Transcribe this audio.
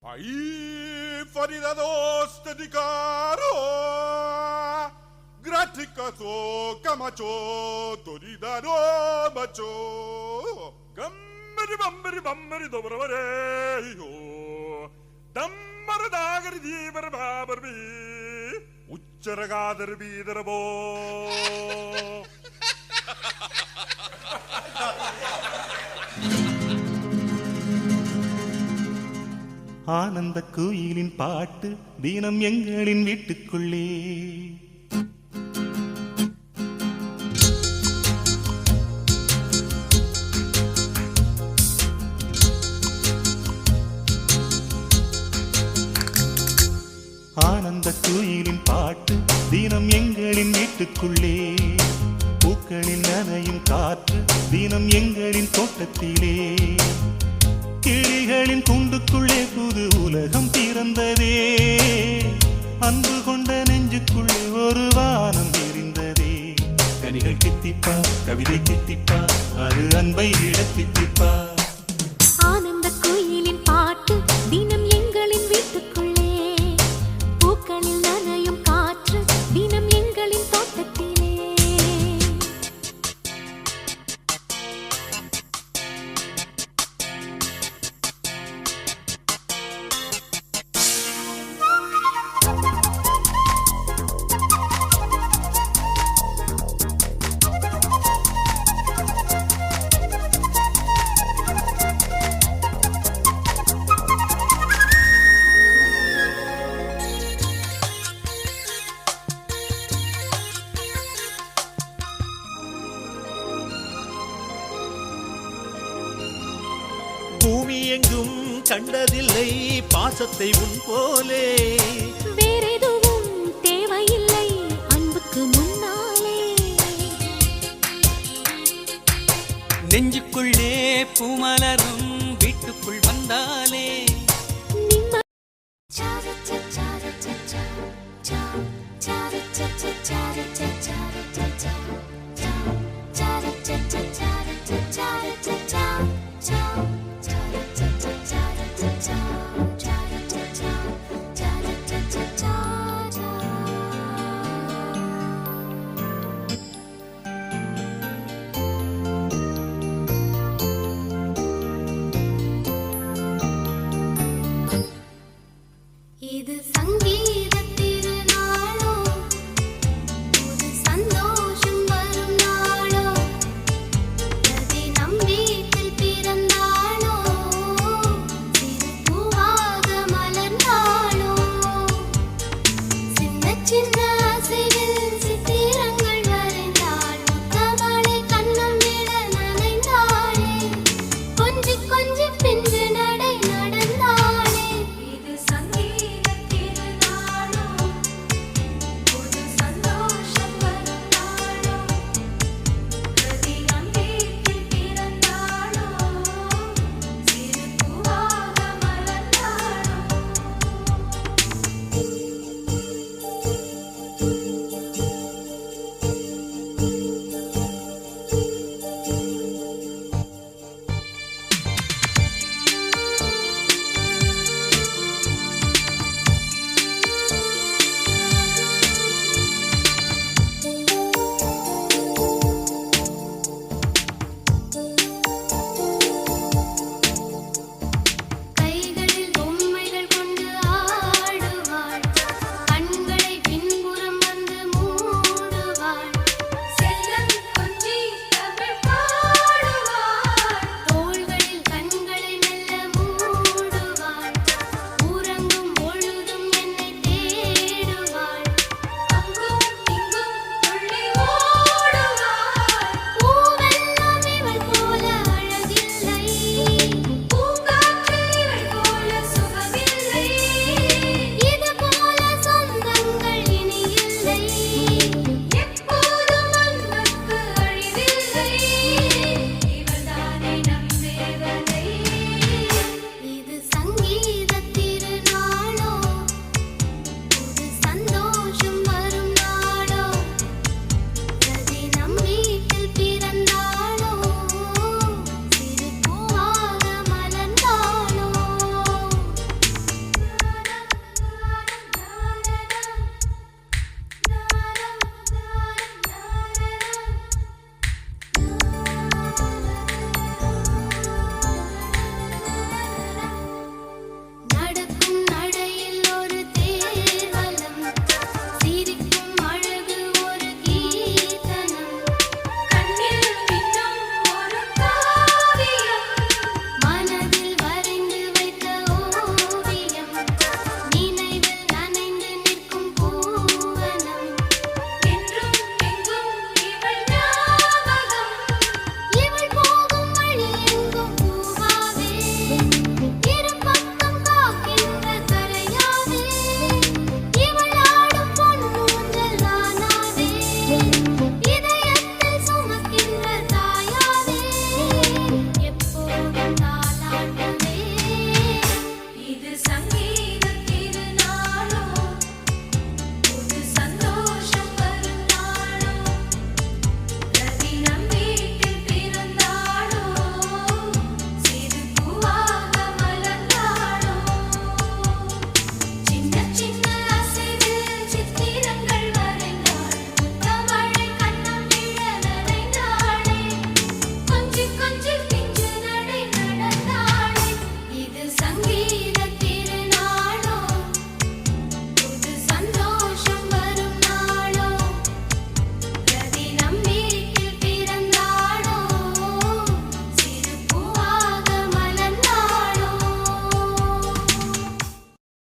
Ahí faridados dedicaro graticato camacho toridano macho gambari bambari dobravareyo dammardagari dibarbabarbi uccaragadar bidarbo ஆனந்த கோயிலின் பாட்டு தினம் எங்களின் வீட்டுக்குள்ளே ஆனந்த கோயிலின் பாட்டு தினம் எங்களின் வீட்டுக்குள்ளே பூக்களின் நனையும் காற்று தினம் எங்களின் தோட்டத்திலே கிளிகளின் கூண்டுக்குள்ளே புது உலகம் பிறந்ததே அன்பு கொண்ட நெஞ்சுக்குள்ளே ஒரு வானம் தெரிந்ததே கனிகள் கித்திப்பா கவிதை கித்திப்பா அது அன்பை இடத்தித்திப்பா ஆனந்த கோயிலின் பாட்டு தினம் எங்களின் வீட்டுக்குள்ளே பூக்களில் நனையும் காற்று தினம் எங்களின் தோட்டத்திலே பூமி எங்கும் கண்டதில்லை பாசத்தை உன் போலே வேறெதுவும் தேவையில்லை அன்புக்கு முன்னாலே நெஞ்சுக்குள்ளே பூமலரும் வீட்டுக்குள் வந்தால்